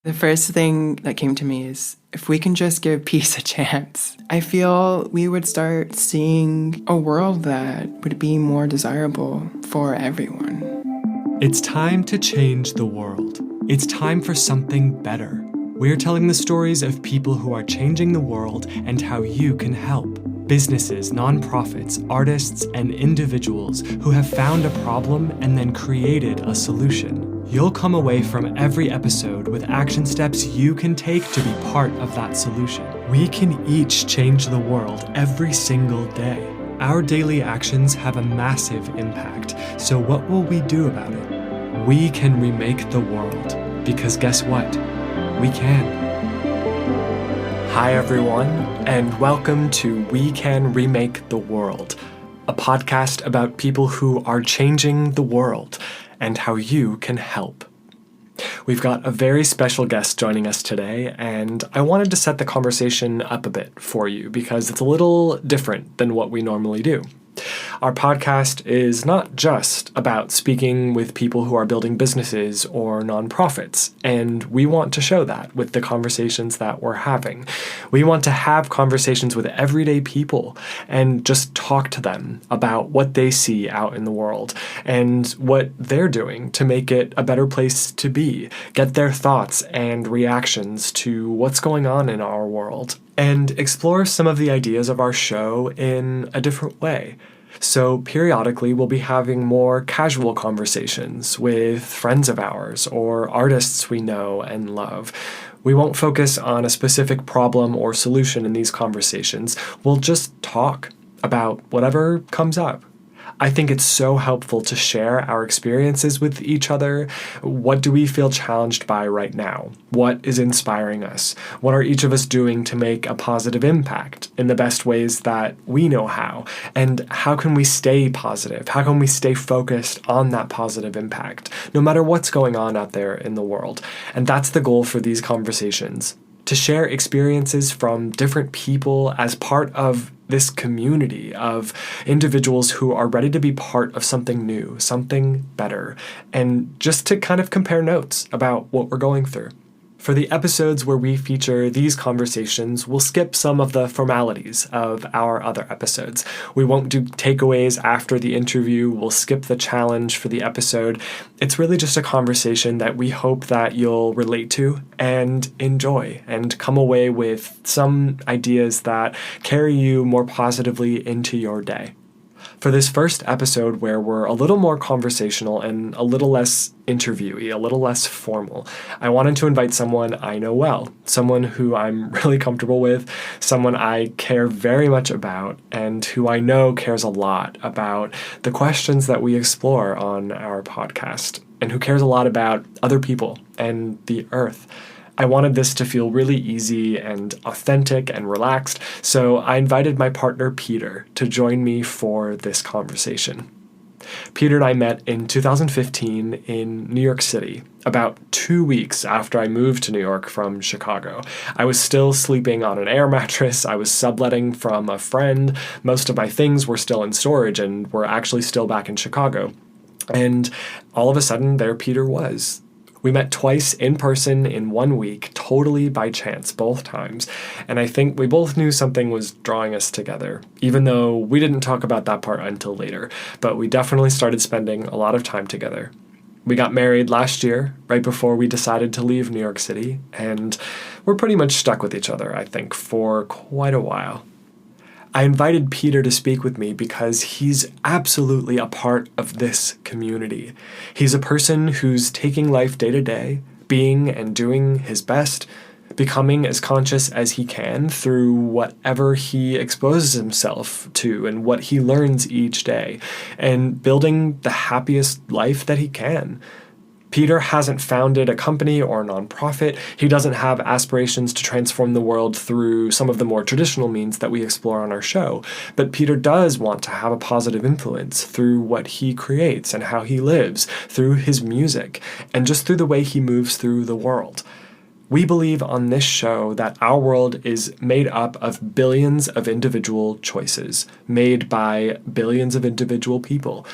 The first thing that came to me is if we can just give peace a chance, I feel we would start seeing a world that would be more desirable for everyone. It's time to change the world. It's time for something better. We're telling the stories of people who are changing the world and how you can help. Businesses, nonprofits, artists, and individuals who have found a problem and then created a solution. You'll come away from every episode with action steps you can take to be part of that solution. We can each change the world every single day. Our daily actions have a massive impact, so what will we do about it? We can remake the world, because guess what? We can. Hi everyone, and welcome to We Can Remake the World, a podcast about people who are changing the world and how you can help. We've got a very special guest joining us today, and I wanted to set the conversation up a bit for you because it's a little different than what we normally do. Our podcast is not just about speaking with people who are building businesses or nonprofits, and we want to show that with the conversations that we're having. We want to have conversations with everyday people and just talk to them about what they see out in the world and what they're doing to make it a better place to be, get their thoughts and reactions to what's going on in our world, and explore some of the ideas of our show in a different way. So periodically we'll be having more casual conversations with friends of ours or artists we know and love. We won't focus on a specific problem or solution in these conversations. We'll just talk about whatever comes up. I think it's so helpful to share our experiences with each other. What do we feel challenged by right now? What is inspiring us? What are each of us doing to make a positive impact in the best ways that we know how? And how can we stay positive? How can we stay focused on that positive impact, no matter what's going on out there in the world? And that's the goal for these conversations, to share experiences from different people as part of this community of individuals who are ready to be part of something new, something better, and just to kind of compare notes about what we're going through. For the episodes where we feature these conversations, we'll skip some of the formalities of our other episodes. We won't do takeaways after the interview. We'll skip the challenge for the episode. It's really just a conversation that we hope that you'll relate to and enjoy and come away with some ideas that carry you more positively into your day. For this first episode, where we're a little more conversational and a little less interviewee, a little less formal, I wanted to invite someone I know well, someone who I'm really comfortable with, someone I care very much about, and who I know cares a lot about the questions that we explore on our podcast, and who cares a lot about other people and the earth. I wanted this to feel really easy and authentic and relaxed, so I invited my partner Peter to join me for this conversation. Peter and I met in 2015 in New York City, about 2 weeks after I moved to New York from Chicago. I was still sleeping on an air mattress. I was subletting from a friend. Most of my things were still in storage and were actually still back in Chicago. And all of a sudden, there Peter was. We met twice in person in 1 week, totally by chance, both times. And I think we both knew something was drawing us together, even though we didn't talk about that part until later. But we definitely started spending a lot of time together. We got married last year, right before we decided to leave New York City, and we're pretty much stuck with each other, I think, for quite a while. I invited Peter to speak with me because he's absolutely a part of this community. He's a person who's taking life day to day, being and doing his best, becoming as conscious as he can through whatever he exposes himself to and what he learns each day, and building the happiest life that he can. Peter hasn't founded a company or a nonprofit. He doesn't have aspirations to transform the world through some of the more traditional means that we explore on our show. But Peter does want to have a positive influence through what he creates and how he lives, through his music, and just through the way he moves through the world. We believe on this show that our world is made up of billions of individual choices, made by billions of individual people.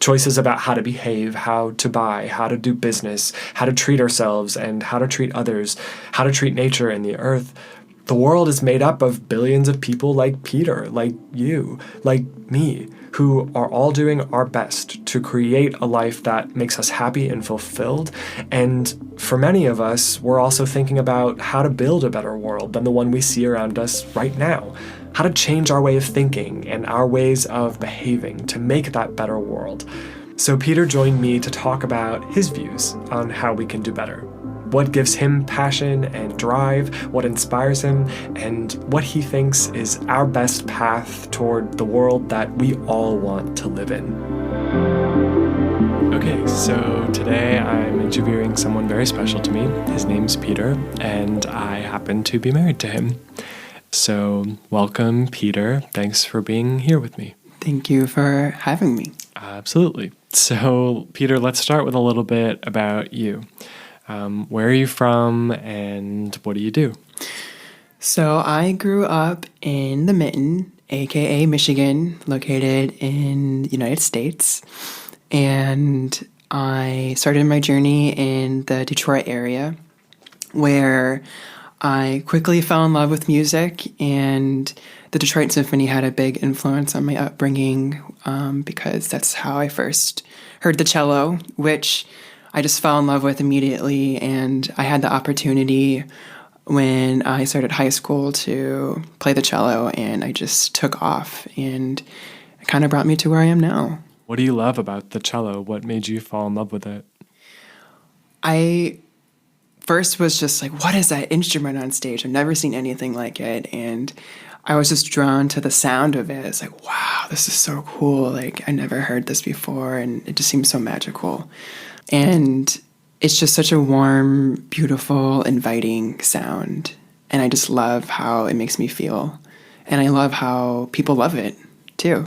choices about how to behave, how to buy, how to do business, how to treat ourselves, and how to treat others, how to treat nature and the earth. The world is made up of billions of people like Peter, like you, like me, who are all doing our best to create a life that makes us happy and fulfilled. And for many of us, we're also thinking about how to build a better world than the one we see around us right now. How to change our way of thinking and our ways of behaving to make that better world. So Peter joined me to talk about his views on how we can do better. What gives him passion and drive, what inspires him, and what he thinks is our best path toward the world that we all want to live in. Okay, so today I'm interviewing someone very special to me. His name's Peter, and I happen to be married to him. So welcome, Peter. Thanks for being here with me. Thank you for having me. Absolutely. So, Peter, let's start with a little bit about you. Where are you from and what do you do? So I grew up in the Mitten, aka Michigan, located in the United States. And I started my journey in the Detroit area, where I quickly fell in love with music, and the Detroit Symphony had a big influence on my upbringing because that's how I first heard the cello, which I just fell in love with immediately. And I had the opportunity when I started high school to play the cello, and I just took off, and it kind of brought me to where I am now. What do you love about the cello? What made you fall in love with it? I first was just like, what is that instrument on stage? I've never seen anything like it. And I was just drawn to the sound of it. It's like, wow, this is so cool. Like, I never heard this before, and it just seems so magical. And it's just such a warm, beautiful, inviting sound. And I just love how it makes me feel. And I love how people love it, too.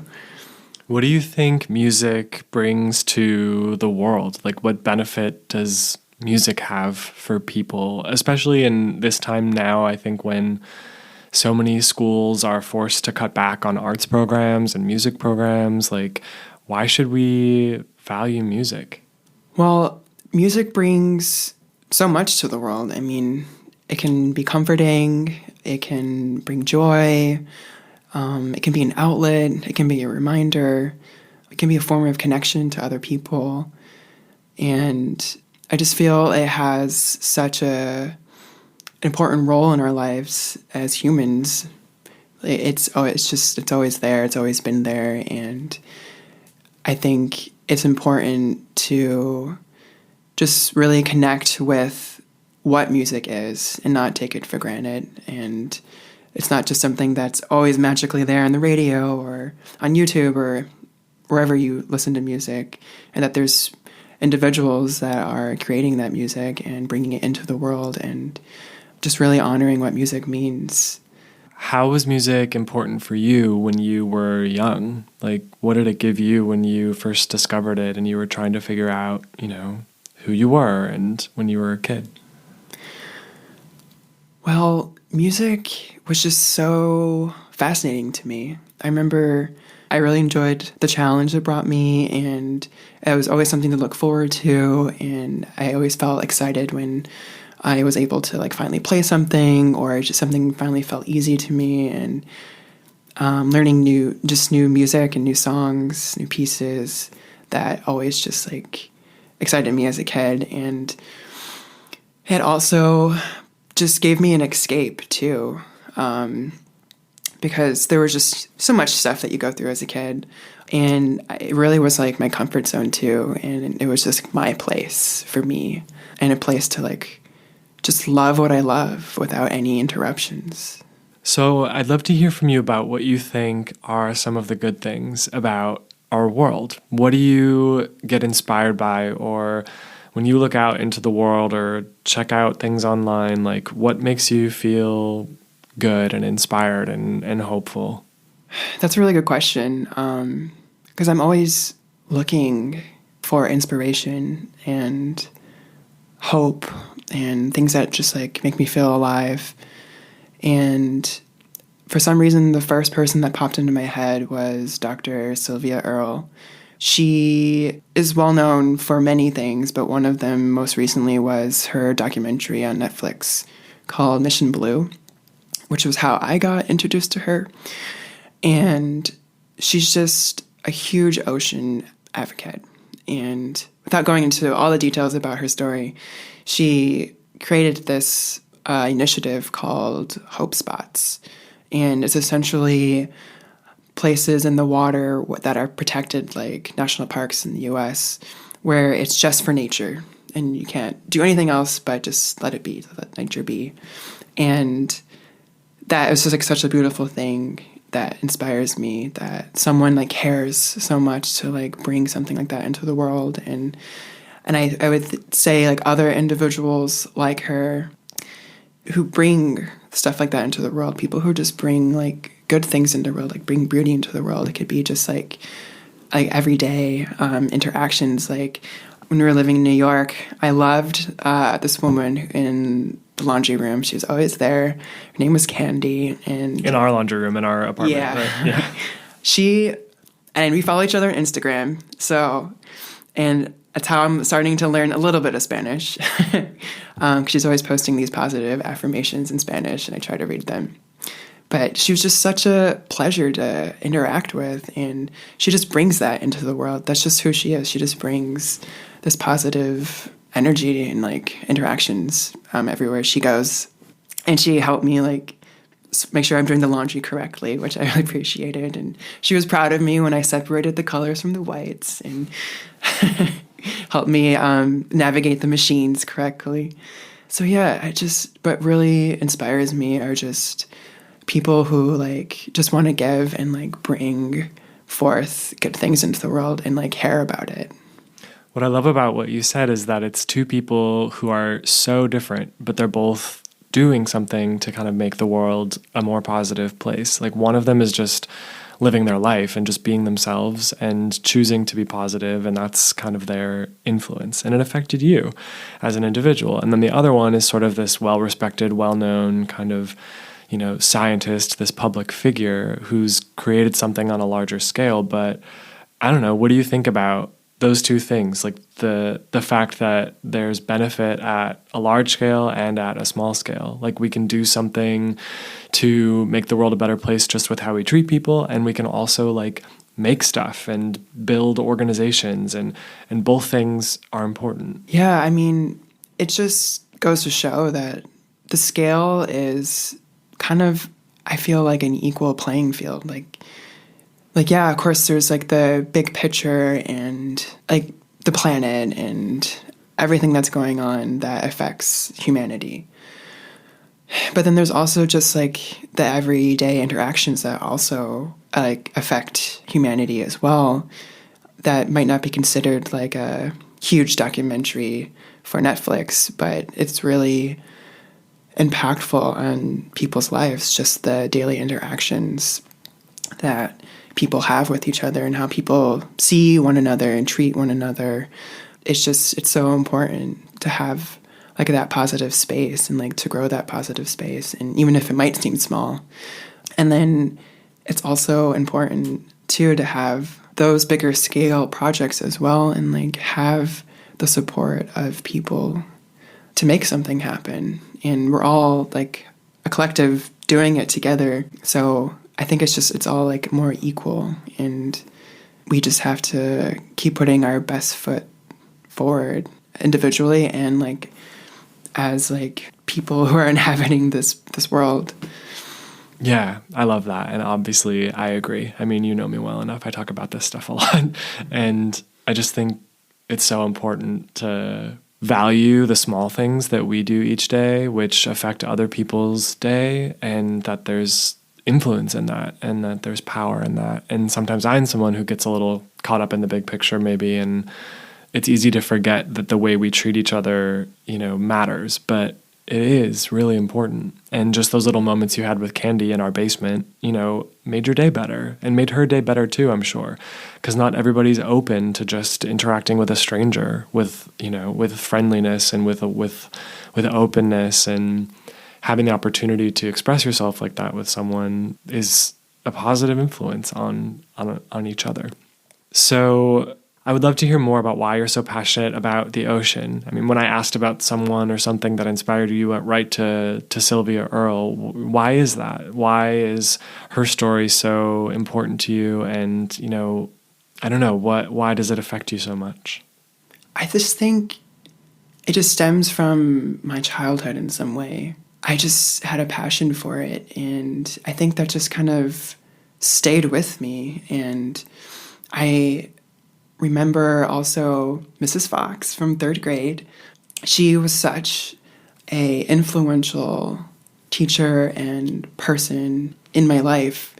What do you think music brings to the world? Like, what benefit does music have for people, especially in this time now, I think, when so many schools are forced to cut back on arts programs and music programs? Like, why should we value music? Well, music brings so much to the world. I mean, it can be comforting, it can bring joy, it can be an outlet, it can be a reminder, it can be a form of connection to other people. And I just feel it has such an important role in our lives as humans. It's always there, it's always been there, and I think it's important to just really connect with what music is and not take it for granted. And it's not just something that's always magically there on the radio or on YouTube or wherever you listen to music, and that there's individuals that are creating that music and bringing it into the world and just really honoring what music means. How was music important for you when you were young? Like, what did it give you when you first discovered it and you were trying to figure out, who you were and when you were a kid? Well, music was just so fascinating to me. I remember I really enjoyed the challenge it brought me, and it was always something to look forward to, and I always felt excited when I was able to finally play something, or just something finally felt easy to me, and learning new music and new songs, new pieces that always just excited me as a kid. And it also just gave me an escape too, because there was just so much stuff that you go through as a kid, and it really was my comfort zone too, and it was just my place for me, and a place to just love what I love without any interruptions. So I'd love to hear from you about what you think are some of the good things about our world. What do you get inspired by, or when you look out into the world or check out things online, what makes you feel good and inspired and hopeful? That's a really good question, because I'm always looking for inspiration and hope and things that just make me feel alive. And for some reason, the first person that popped into my head was Dr. Sylvia Earle, She is well known for many things, but one of them most recently was her documentary on Netflix called Mission Blue, which was how I got introduced to her. And she's just a huge ocean advocate. And without going into all the details about her story, she created this initiative called Hope Spots. And it's essentially places in the water that are protected, like national parks in the US, where it's just for nature. And you can't do anything else but just let it be, let nature be. And that is just like such a beautiful thing that inspires me, that someone like cares so much to like bring something like that into the world. And I would say like other individuals like her who bring stuff like that into the world, people who just bring like good things into the world, like bring beauty into the world. It could be just like everyday interactions. Like when we were living in New York, I loved this woman in the laundry room. She was always there. Her name was Candy. And in our laundry room, in our apartment. Yeah. Right? Yeah. And we follow each other on Instagram. So, and that's how I'm starting to learn a little bit of Spanish. 'Cause she's always posting these positive affirmations in Spanish, and I try to read them. But she was just such a pleasure to interact with, and she just brings that into the world. That's just who she is. She just brings this positive energy and like interactions everywhere she goes. And she helped me like make sure I'm doing the laundry correctly, which I really appreciated. And she was proud of me when I separated the colors from the whites and helped me navigate the machines correctly. So yeah, what really inspires me are just people who like just want to give and like bring forth good things into the world and like care about it. What I love about what you said is that it's two people who are so different, but they're both doing something to kind of make the world a more positive place. Like one of them is just living their life and just being themselves and choosing to be positive, and that's kind of their influence. And it affected you as an individual. And then the other one is sort of this well-respected, well-known kind of, you know, scientist, this public figure who's created something on a larger scale. But I don't know, what do you think about those two things, like the fact that there's benefit at a large scale and at a small scale? Like we can do something to make the world a better place just with how we treat people, and we can also like make stuff and build organizations, and both things are important. Yeah, I mean, it just goes to show that the scale is kind of, I feel like, an equal playing field. Like, yeah, of course, there's like the big picture and like the planet and everything that's going on that affects humanity. But then there's also just like the everyday interactions that also like affect humanity as well, that might not be considered like a huge documentary for Netflix, but it's really impactful on people's lives, just the daily interactions that people have with each other and how people see one another and treat one another. It's so important to have like that positive space and like to grow that positive space, and even if it might seem small. And then it's also important too to have those bigger scale projects as well, and like have the support of people to make something happen. And we're all like a collective doing it together. So I think it's all like more equal, and we just have to keep putting our best foot forward individually and like as like people who are inhabiting this world. Yeah, I love that. And obviously I agree. I mean, you know me well enough. I talk about this stuff a lot. And I just think it's so important to value the small things that we do each day, which affect other people's day, and that there's influence in that, and that there's power in that. And sometimes I'm someone who gets a little caught up in the big picture maybe, and it's easy to forget that the way we treat each other, you know, matters, but it is really important. And just those little moments you had with Candy in our basement, you know, made your day better, and made her day better too, I'm sure. Because not everybody's open to just interacting with a stranger with, you know, with friendliness and with openness, and having the opportunity to express yourself like that with someone is a positive influence on each other. So I would love to hear more about why you're so passionate about the ocean. I mean, when I asked about someone or something that inspired you, you went right to Sylvia Earle. Why is that? Why is her story so important to you? And, you know, I don't know, why does it affect you so much? I just think it just stems from my childhood in some way. I just had a passion for it, and I think that just kind of stayed with me. And I remember also Mrs. Fox from third grade. She was such a influential teacher and person in my life,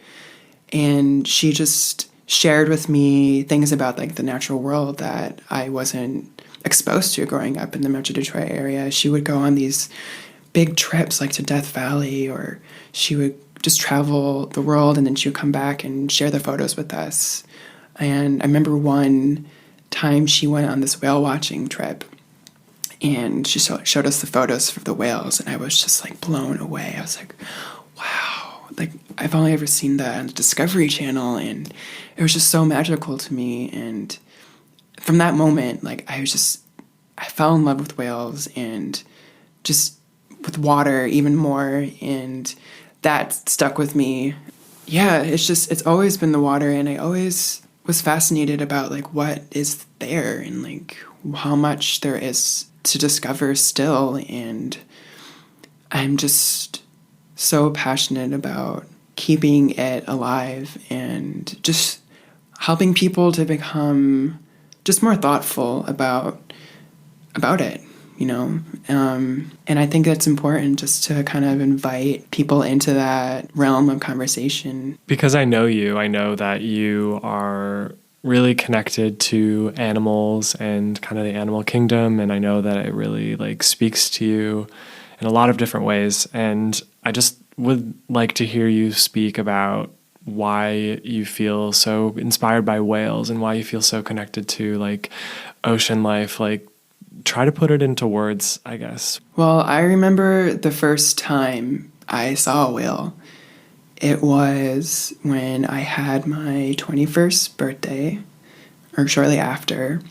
and she just shared with me things about like the natural world that I wasn't exposed to growing up in the Metro Detroit area. She would go on these big trips like to Death Valley, or she would just travel the world, and then she would come back and share the photos with us. And I remember one time she went on this whale watching trip, and she showed us the photos of the whales, and I was just like blown away. I was like, wow, like I've only ever seen that on the Discovery Channel, and it was just so magical to me. And from that moment, like I fell in love with whales and just with water even more, and that stuck with me. Yeah, it's always been the water, and I always was fascinated about like what is there and like how much there is to discover still. And I'm just so passionate about keeping it alive and just helping people to become just more thoughtful about it, you know? And I think that's important, just to kind of invite people into that realm of conversation. Because I know you, I know that you are really connected to animals and kind of the animal kingdom, and I know that it really like speaks to you in a lot of different ways. And I just would like to hear you speak about why you feel so inspired by whales and why you feel so connected to like ocean life. Like, try to put it into words, I guess. Well, I remember the first time I saw a whale. It was when I had my 21st birthday, or shortly after.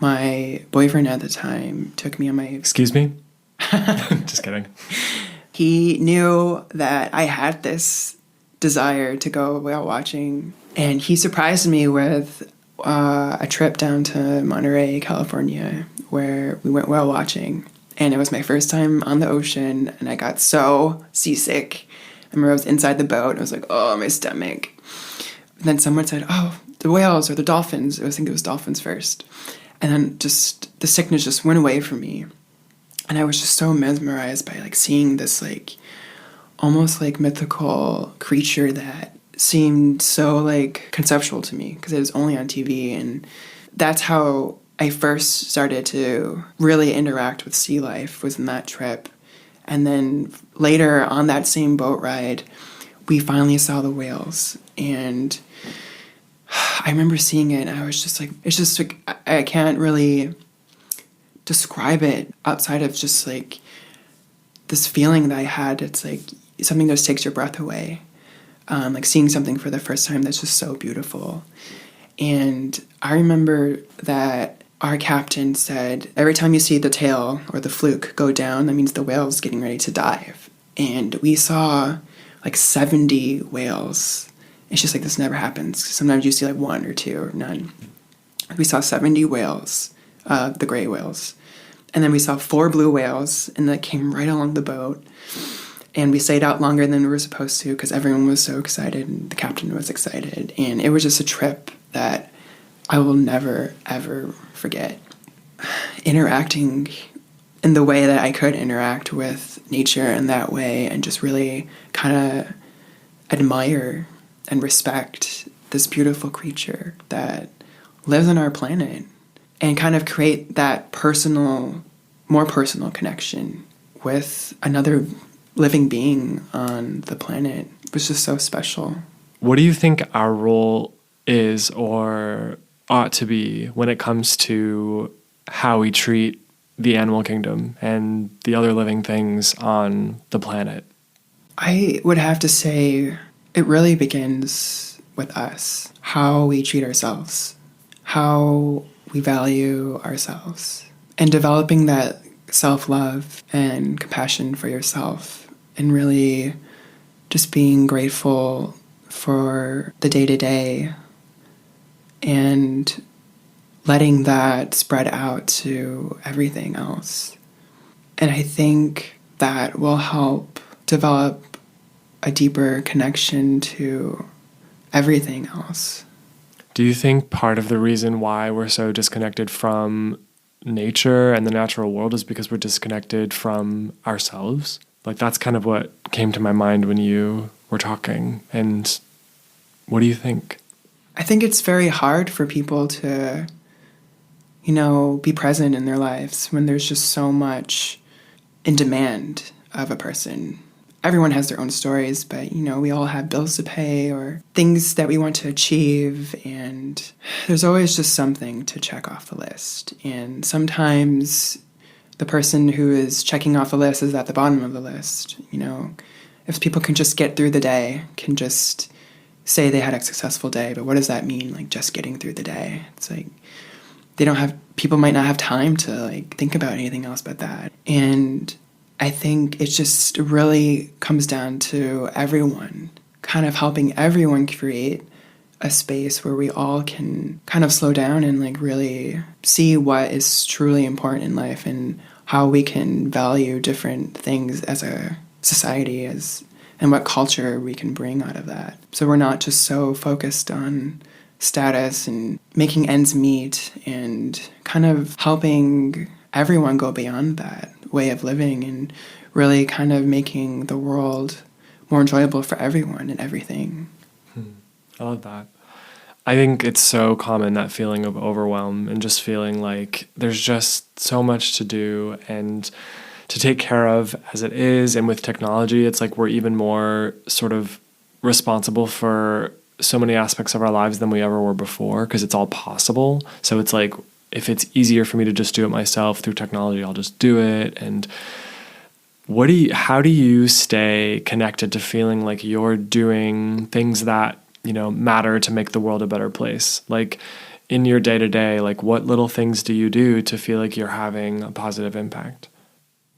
My boyfriend at the time took me on my... Excuse me? Just kidding. He knew that I had this desire to go whale watching, and he surprised me with a trip down to Monterey, California, where we went whale watching. And it was my first time on the ocean, and I got so seasick. I remember I was inside the boat, and I was like, oh, my stomach. And then someone said, oh, the whales or the dolphins. I think it was dolphins first. And then just the sickness just went away from me. And I was just so mesmerized by like seeing this like almost like mythical creature that seemed so like conceptual to me because it was only on TV. And that's how I first started to really interact with sea life, was in that trip. And then later on that same boat ride, we finally saw the whales. And I remember seeing it, and I was just like, it's just like, I can't really describe it outside of just like this feeling that I had. It's like something that just takes your breath away. Like seeing something for the first time that's just so beautiful. And I remember that our captain said, every time you see the tail or the fluke go down, that means the whale's getting ready to dive. And we saw like 70 whales. It's just like, this never happens. Sometimes you see like one or two or none. We saw 70 whales, the gray whales. And then we saw 4 blue whales, and that came right along the boat. And we stayed out longer than we were supposed to because everyone was so excited, and the captain was excited. And it was just a trip that I will never, ever forget. Interacting in the way that I could interact with nature in that way, and just really kind of admire and respect this beautiful creature that lives on our planet, and kind of create that more personal connection with another living being on the planet. It was just so special. What do you think our role is or ought to be when it comes to how we treat the animal kingdom and the other living things on the planet? I would have to say it really begins with us, how we treat ourselves. how we value ourselves and developing that self-love and compassion for yourself, and really just being grateful for the day-to-day and letting that spread out to everything else. And I think that will help develop a deeper connection to everything else. Do you think part of the reason why we're so disconnected from nature and the natural world is because we're disconnected from ourselves? Like, that's kind of what came to my mind when you were talking. And what do you think? I think it's very hard for people to, be present in their lives when there's just so much in demand of a person. Everyone has their own stories, but, we all have bills to pay or things that we want to achieve, and there's always just something to check off the list. And sometimes the person who is checking off the list is at the bottom of the list. If people can just get through the day, can just say they had a successful day, but what does that mean, like just getting through the day? It's like people might not have time to think about anything else but that. And I think it just really comes down to everyone, kind of helping everyone create a space where we all can kind of slow down and really see what is truly important in life and how we can value different things as a society, and what culture we can bring out of that. So we're not just so focused on status and making ends meet, and kind of helping everyone go beyond that way of living and really kind of making the world more enjoyable for everyone and everything. I love that. I think it's so common, that feeling of overwhelm and just feeling like there's just so much to do and to take care of as it is. And with technology, it's like we're even more sort of responsible for so many aspects of our lives than we ever were before, because it's all possible. So it's like, if it's easier for me to just do it myself through technology, I'll just do it. And how do you stay connected to feeling like you're doing things that, matter to make the world a better place? Like, in your day-to-day, what little things do you do to feel like you're having a positive impact?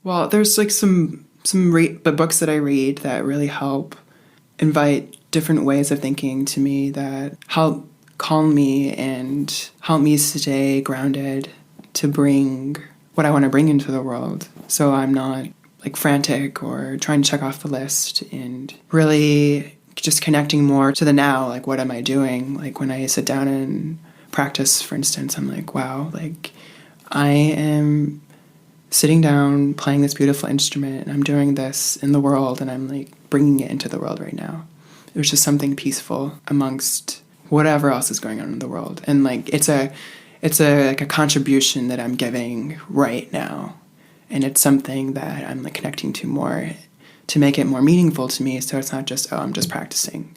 Well, there's some books that I read that really help invite different ways of thinking to me that help calm me and help me stay grounded to bring what I want to bring into the world. So I'm not frantic or trying to check off the list, and really just connecting more to the now. What am I doing? When I sit down and practice, for instance, I'm like, wow, I am sitting down playing this beautiful instrument, and I'm doing this in the world, and I'm bringing it into the world right now. There's just something peaceful amongst whatever else is going on in the world, and it's a contribution that I'm giving right now, and it's something that I'm connecting to more to make it more meaningful to me. So it's not just, I'm just practicing,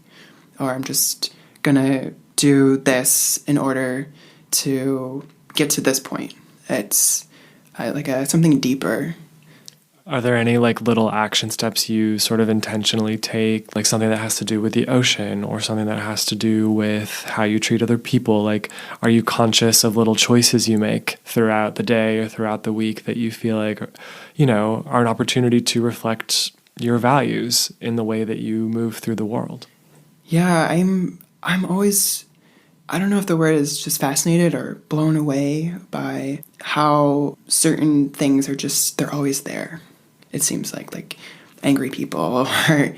or I'm just gonna do this in order to get to this point. It's something deeper. Are there any little action steps you sort of intentionally take, something that has to do with the ocean or something that has to do with how you treat other people? Are you conscious of little choices you make throughout the day or throughout the week that you feel are an opportunity to reflect your values in the way that you move through the world? Yeah, I'm always, I don't know if the word is just fascinated or blown away by how certain things are they're always there. It seems like angry people or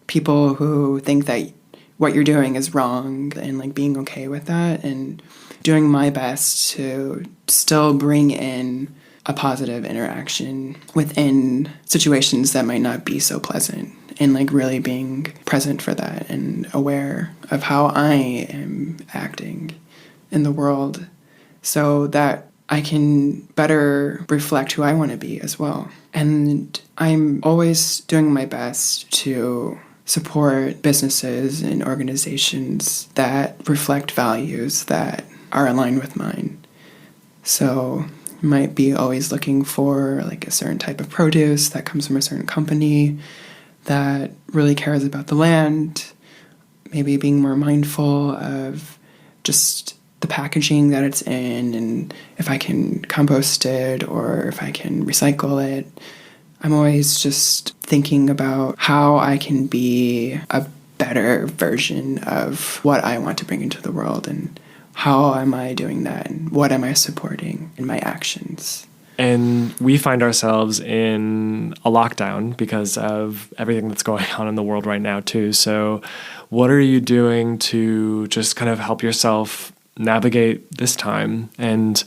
people who think that what you're doing is wrong, and being okay with that and doing my best to still bring in a positive interaction within situations that might not be so pleasant, and really being present for that and aware of how I am acting in the world so that I can better reflect who I want to be as well. And I'm always doing my best to support businesses and organizations that reflect values that are aligned with mine. So might be always looking for a certain type of produce that comes from a certain company that really cares about the land, maybe being more mindful of just the packaging that it's in and if I can compost it or if I can recycle it. I'm always just thinking about how I can be a better version of what I want to bring into the world and how am I doing that and what am I supporting in my actions. And we find ourselves in a lockdown because of everything that's going on in the world right now too. So what are you doing to just kind of help yourself navigate this time and,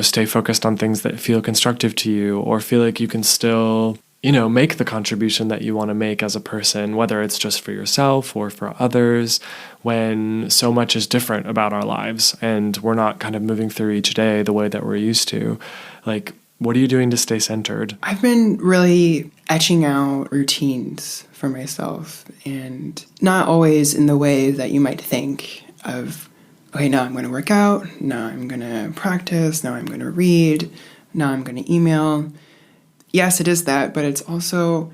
stay focused on things that feel constructive to you or feel like you can still, make the contribution that you want to make as a person, whether it's just for yourself or for others, when so much is different about our lives and we're not kind of moving through each day the way that we're used to. Like, what are you doing to stay centered? I've been really etching out routines for myself and not always in the way that you might think of, okay, now I'm going to work out, now I'm going to practice, now I'm going to read, now I'm going to email. Yes, it is that, but it's also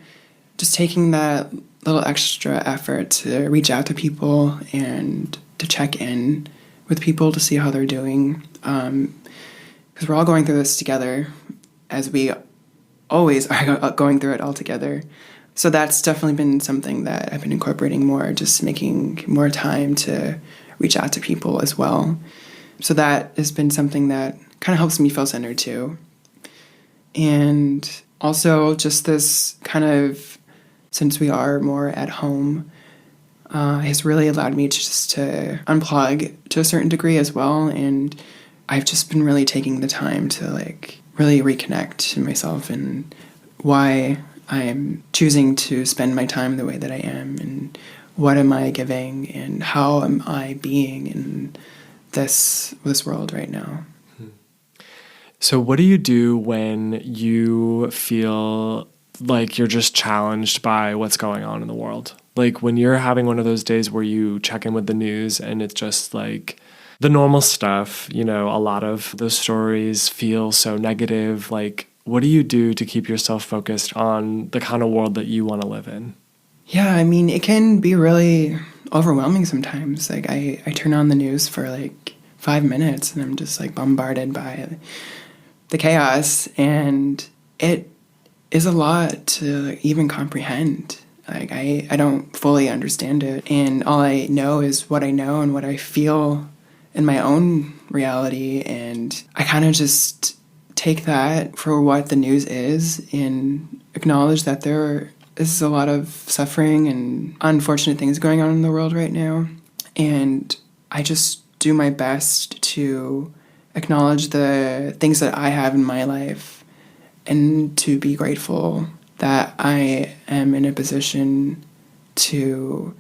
just taking that little extra effort to reach out to people and to check in with people to see how they're doing. Because we're all going through this together, as we always are going through it all together. So that's definitely been something that I've been incorporating more, just making more time to reach out to people as well. So that has been something that kind of helps me feel centered too. And also just this kind of, since we are more at home, has really allowed me to unplug to a certain degree as well. And I've just been really taking the time to really reconnect to myself and why I'm choosing to spend my time the way that I am and what am I giving and how am I being in this world right now. So what do you do when you feel like you're just challenged by what's going on in the world? Like when you're having one of those days where you check in with the news and it's just like the normal stuff, a lot of those stories feel so negative. Like, what do you do to keep yourself focused on the kind of world that you want to live in? Yeah, I mean, it can be really overwhelming sometimes. Like I turn on the news for 5 minutes and I'm just bombarded by the chaos, and it is a lot to even comprehend. I don't fully understand it, and all I know is what I know and what I feel in my own reality, and I kind of just take that for what the news is and acknowledge that there is a lot of suffering and unfortunate things going on in the world right now, and I just do my best to acknowledge the things that I have in my life and to be grateful that I am in a position to,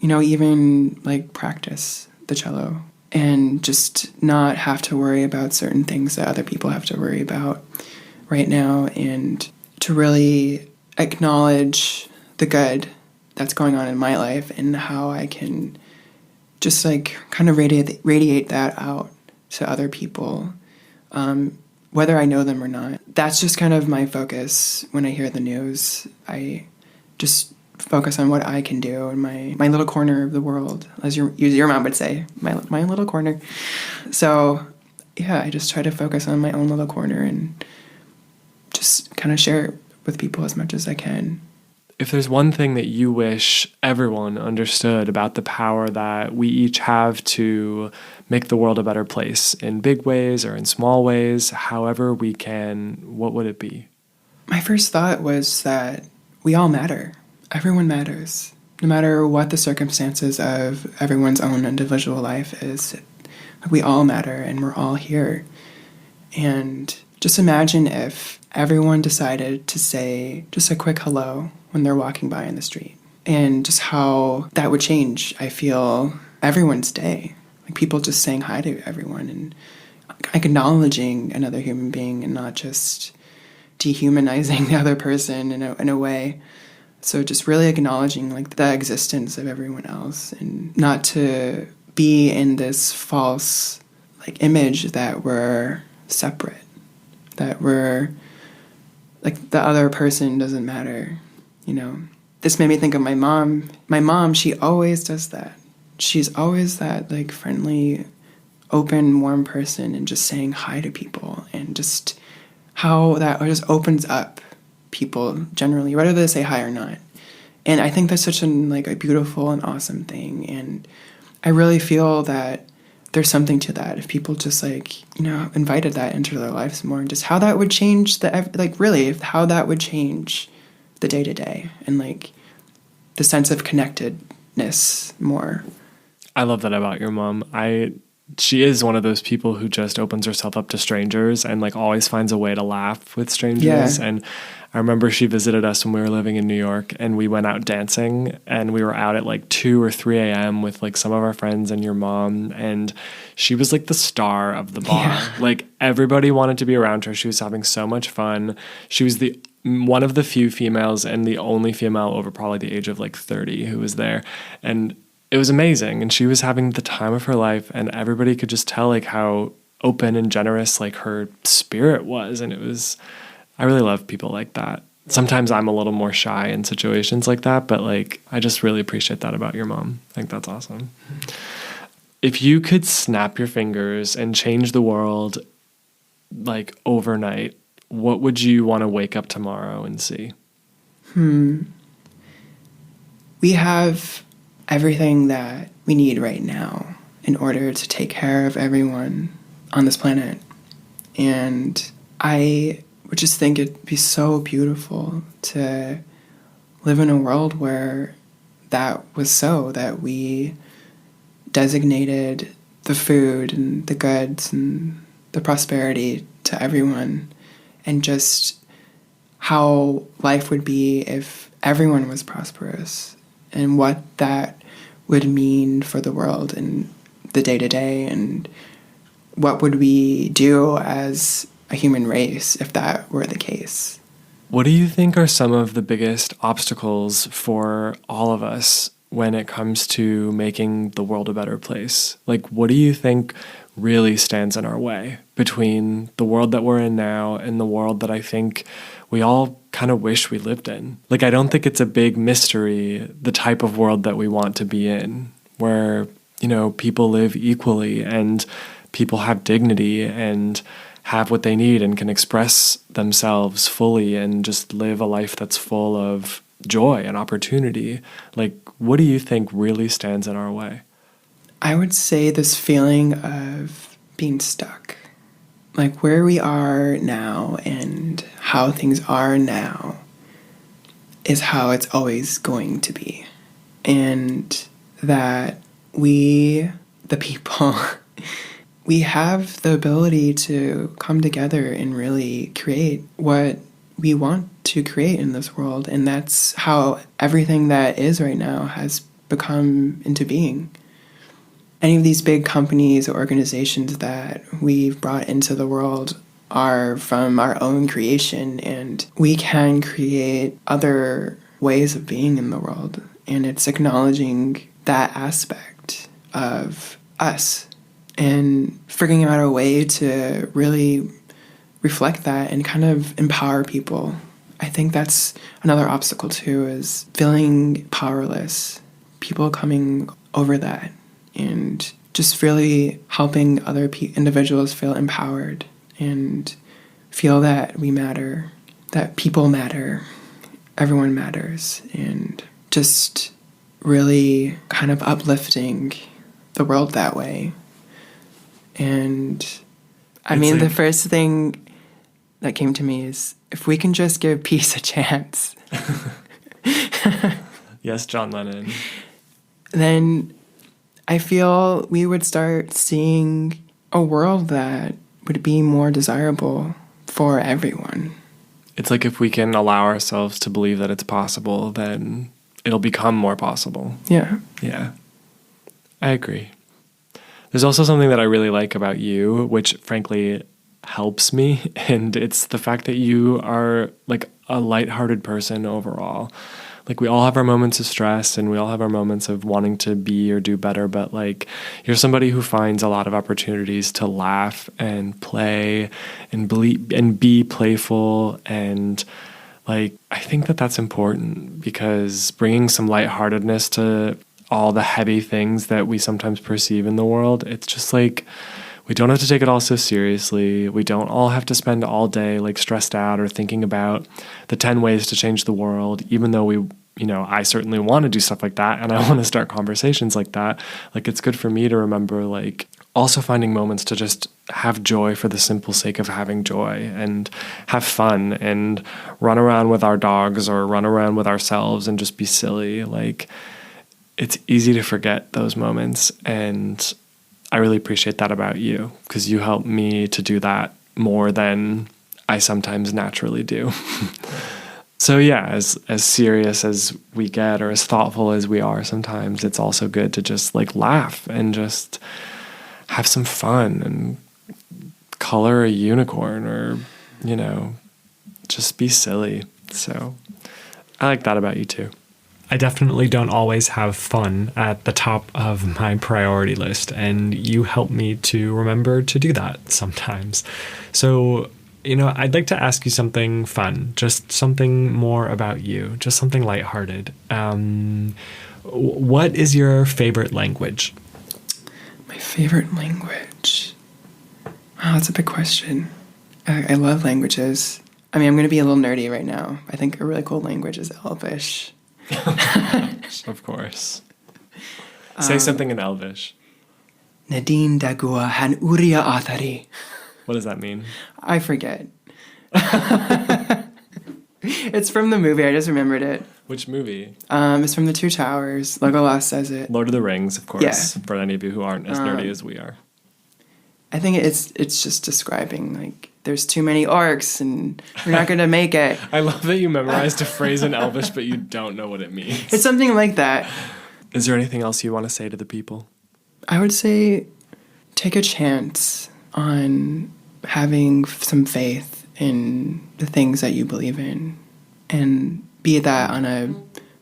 even practice the cello and just not have to worry about certain things that other people have to worry about right now, and to really acknowledge the good that's going on in my life and how I can just kind of radiate that out to other people, whether I know them or not. That's just kind of my focus when I hear the news. I just focus on what I can do in my little corner of the world, as your mom would say, my little corner. So yeah, I just try to focus on my own little corner and just kind of share it with people as much as I can. If there's one thing that you wish everyone understood about the power that we each have to make the world a better place in big ways or in small ways, however we can, what would it be? My first thought was that we all matter. Everyone matters. No matter what the circumstances of everyone's own individual life is, we all matter and we're all here. And just imagine if everyone decided to say just a quick hello when they're walking by in the street, and just how that would change, I feel, everyone's day. People just saying hi to everyone and acknowledging another human being and not just dehumanizing the other person in a way. So just really acknowledging the existence of everyone else and not to be in this false image that we're separate, that we're the other person doesn't matter. This made me think of my mom. My mom, she always does that. She's always that friendly open, warm person and just saying hi to people, and just how that just opens up people generally, whether they say hi or not. And I think that's such a beautiful and awesome thing. And I really feel that there's something to that if people just invited that into their lives more, and just how that would change how that would change the day to day and the sense of connectedness more. I love that about your mom. She is one of those people who just opens herself up to strangers and always finds a way to laugh with strangers. Yeah. And I remember she visited us when we were living in New York, and we went out dancing, and we were out at 2 or 3 a.m. with some of our friends and your mom, and she was the star of the bar. Yeah. Everybody wanted to be around her. She was having so much fun. She was one of the few females and the only female over probably the age of 30 who was there. And it was amazing, and she was having the time of her life, and everybody could just tell how open and generous her spirit was. And I really love people like that. Sometimes I'm a little more shy in situations like that, but I just really appreciate that about your mom. I think that's awesome. If you could snap your fingers and change the world overnight, what would you want to wake up tomorrow and see? We have everything that we need right now in order to take care of everyone on this planet. And I would just think it'd be so beautiful to live in a world where that was so, that we designated the food and the goods and the prosperity to everyone, and just how life would be if everyone was prosperous, and what that would mean for the world and the day-to-day, and what would we do as a human race if that were the case. What do you think are some of the biggest obstacles for all of us when it comes to making the world a better place? What do you think really stands in our way between the world that we're in now and the world that I think we all kind of wish we lived in? I don't think it's a big mystery, the type of world that we want to be in, where, people live equally and people have dignity and have what they need and can express themselves fully and just live a life that's full of joy and opportunity. What do you think really stands in our way? I would say this feeling of being stuck. Where we are now and how things are now is how it's always going to be. And that we, the people, we have the ability to come together and really create what we want to create in this world. And that's how everything that is right now has become into being. Any of these big companies or organizations that we've brought into the world are from our own creation, and we can create other ways of being in the world. And it's acknowledging that aspect of us and figuring out a way to really reflect that and kind of empower people. I think that's another obstacle too, is feeling powerless. People coming over that and just really helping other individuals feel empowered and feel that we matter, that people matter, everyone matters, and just really kind of uplifting the world that way. And the first thing that came to me is, if we can just give peace a chance. Yes, John Lennon. Then I feel we would start seeing a world that would be more desirable for everyone. It's if we can allow ourselves to believe that it's possible, then it'll become more possible. Yeah. Yeah. I agree. There's also something that I really like about you, which frankly helps me, and it's the fact that you are a lighthearted person overall. We all have our moments of stress and we all have our moments of wanting to be or do better, but you're somebody who finds a lot of opportunities to laugh and play and be playful, and I think that that's important, because bringing some lightheartedness to all the heavy things that we sometimes perceive in the world. It's just like, we don't have to take it all so seriously. We don't all have to spend all day like stressed out or thinking about the 10 ways to change the world, even though I certainly want to do stuff like that and I want to start conversations like that. Like, it's good for me to remember, like, also finding moments to just have joy for the simple sake of having joy and have fun and run around with our dogs or run around with ourselves and just be silly. Like, it's easy to forget those moments, and I really appreciate that about you, because you help me to do that more than I sometimes naturally do. So yeah, as serious as we get, or as thoughtful as we are sometimes, it's also good to just like laugh and just have some fun and color a unicorn, or, just be silly. So I like that about you too. I definitely don't always have fun at the top of my priority list, and you help me to remember to do that sometimes. So, I'd like to ask you something fun, just something more about you, just something lighthearted. What is your favorite language? My favorite language? Wow, that's a big question. I love languages. I mean, I'm going to be a little nerdy right now. I think a really cool language is Elvish. Of course. Say something in Elvish. Nadine Dagua Han Uria Athari. What does that mean? I forget. It's from the movie. I just remembered it. Which movie? It's from The Two Towers. Legolas says it. Lord of the Rings, of course. Yeah. For any of you who aren't as nerdy as we are. I think it's just describing, like, there's too many orcs and we're not going to make it. I love that you memorized a phrase in Elvish, but you don't know what it means. It's something like that. Is there anything else you want to say to the people? I would say take a chance on having some faith in the things that you believe in, and be that on a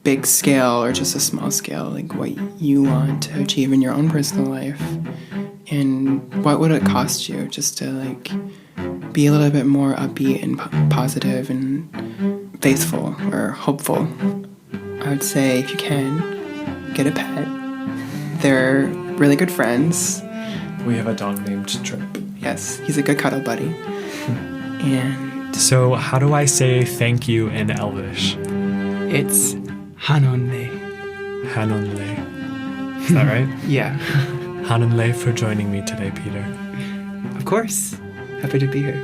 big scale or just a small scale, like what you want to achieve in your own personal life. And what would it cost you just to, like, be a little bit more upbeat and positive and faithful or hopeful? I would say, if you can, get a pet. They're really good friends. We have a dog named Trip. Yes, he's a good cuddle buddy. And so, how do I say thank you in Elvish? It's Hanonle. Hanonle. Is that right? Yeah. Hanonle for joining me today, Peter. Of course. Happy to be here.